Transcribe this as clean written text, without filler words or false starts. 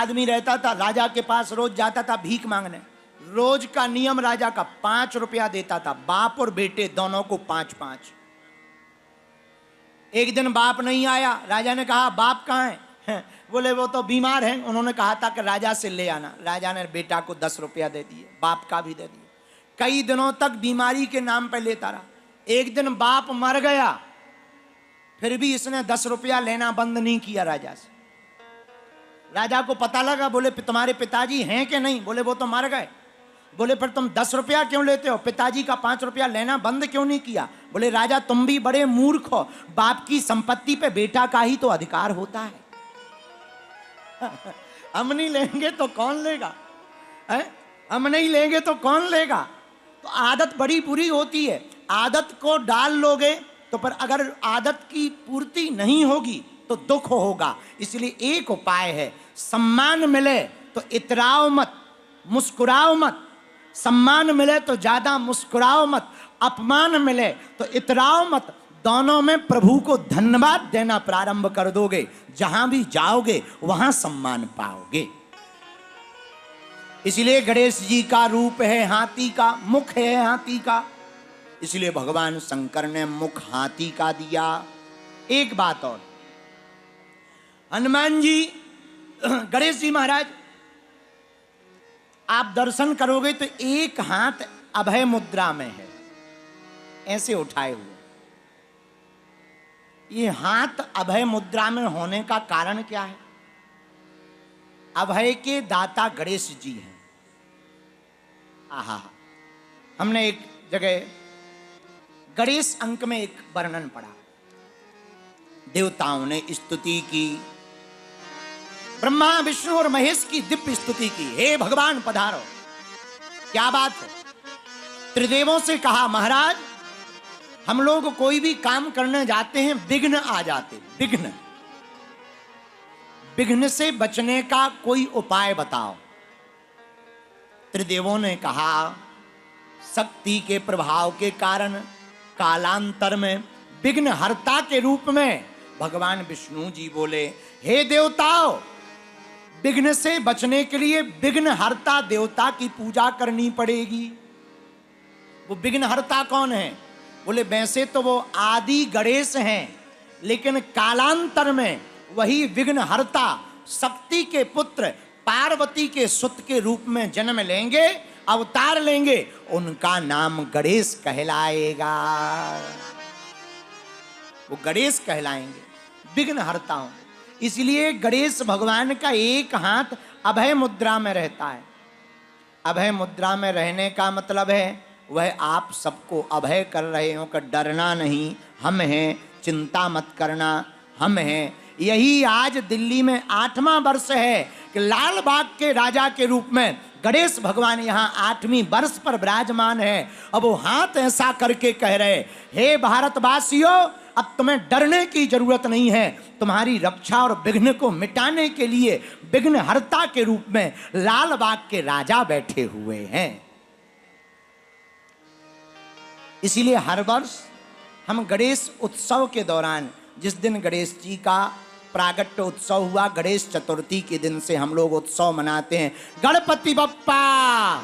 आदमी रहता था, राजा के पास रोज जाता था भीख मांगने। रोज का नियम राजा का 5 रुपया देता था, बाप और बेटे दोनों को 5-5। एक दिन बाप नहीं आया, राजा ने कहा बाप कहाँ है? बोले वो तो बीमार हैं, उन्होंने कहा था कि राजा से ले आना। राजा ने बेटा को 10 रुपया दे दिए, बाप का भी दे दिए। कई दिनों तक बीमारी के नाम पर लेता रहा। एक दिन बाप मर गया, फिर भी इसने 10 रुपया लेना बंद नहीं किया राजा से। राजा को पता लगा, बोले तुम्हारे पिताजी हैं कि नहीं? बोले वो तो मर गए। बोले फिर तुम 10 रुपया क्यों लेते हो? पिताजी का 5 रुपया लेना बंद क्यों नहीं किया? बोले राजा तुम भी बड़े मूर्ख हो, बाप की संपत्ति पे बेटा का ही तो अधिकार होता है। हम नहीं लेंगे तो कौन लेगा? हम नहीं लेंगे तो कौन लेगा? तो आदत बड़ी बुरी होती है। आदत को डाल लोगे तो, पर अगर आदत की पूर्ति नहीं होगी तो दुख होगा। इसलिए एक उपाय है, सम्मान मिले तो इतराओ मत, मुस्कुराओ मत। सम्मान मिले तो ज्यादा मुस्कुराओ मत, अपमान मिले तो इतराओ मत। दोनों में प्रभु को धन्यवाद देना प्रारंभ कर दोगे, जहां भी जाओगे वहां सम्मान पाओगे। इसलिए गणेश जी का रूप है हाथी का, मुख है हाथी का, इसलिए भगवान शंकर ने मुख हाथी का दिया। एक बात और, हनुमान जी, गणेश जी महाराज आप दर्शन करोगे तो एक हाथ अभय मुद्रा में है, ऐसे उठाए हुए। ये हाथ अभय मुद्रा में होने का कारण क्या है? अभय के दाता गणेश जी हैं। आहा, हमने एक जगह गणेश अंक में एक वर्णन पढ़ा, देवताओं ने स्तुति की, ब्रह्मा विष्णु और महेश की दिव्य स्तुति की। हे भगवान पधारो, क्या बात है। त्रिदेवों से कहा महाराज हम लोग कोई भी काम करने जाते हैं, विघ्न आ जाते, विघ्न, विघ्न से बचने का कोई उपाय बताओ। त्रिदेवों ने कहा शक्ति के प्रभाव के कारण कालांतर में विघ्न हरता के रूप में भगवान विष्णु जी बोले, हे देवताओं, विघ्न से बचने के लिए विघ्न हरता देवता की पूजा करनी पड़ेगी। वो विघ्न हरता कौन है? बोले वैसे तो वो आदि गणेश हैं, लेकिन कालांतर में वही विघ्न हरता शक्ति के पुत्र पार्वती के सुत के रूप में जन्म लेंगे, अवतार लेंगे, उनका नाम गणेश कहलाएगा। वो गणेश कहलाएंगे, विघ्न हरता होंगे। इसलिए गणेश भगवान का एक हाथ अभय मुद्रा में रहता है। अभय मुद्रा में रहने का मतलब है वह आप सबको अभय कर रहे हो कि डरना नहीं, हम हैं, चिंता मत करना, हम हैं। यही आज दिल्ली में 8वां वर्ष है कि लाल बाग के राजा के रूप में गणेश भगवान यहाँ 8वीं वर्ष पर विराजमान है। अब वो हाथ ऐसा करके कह रहे, हे भारतवासियों, अब तुम्हें डरने की जरूरत नहीं है। तुम्हारी रक्षा और विघ्न को मिटाने के लिए विघ्न हरता के रूप में लाल बाग के राजा बैठे हुए हैं। इसीलिए हर वर्ष हम गणेश उत्सव के दौरान, जिस दिन गणेश जी का प्रागट्य उत्सव हुआ, गणेश चतुर्थी के दिन से हम लोग उत्सव मनाते हैं। गणपति बप्पा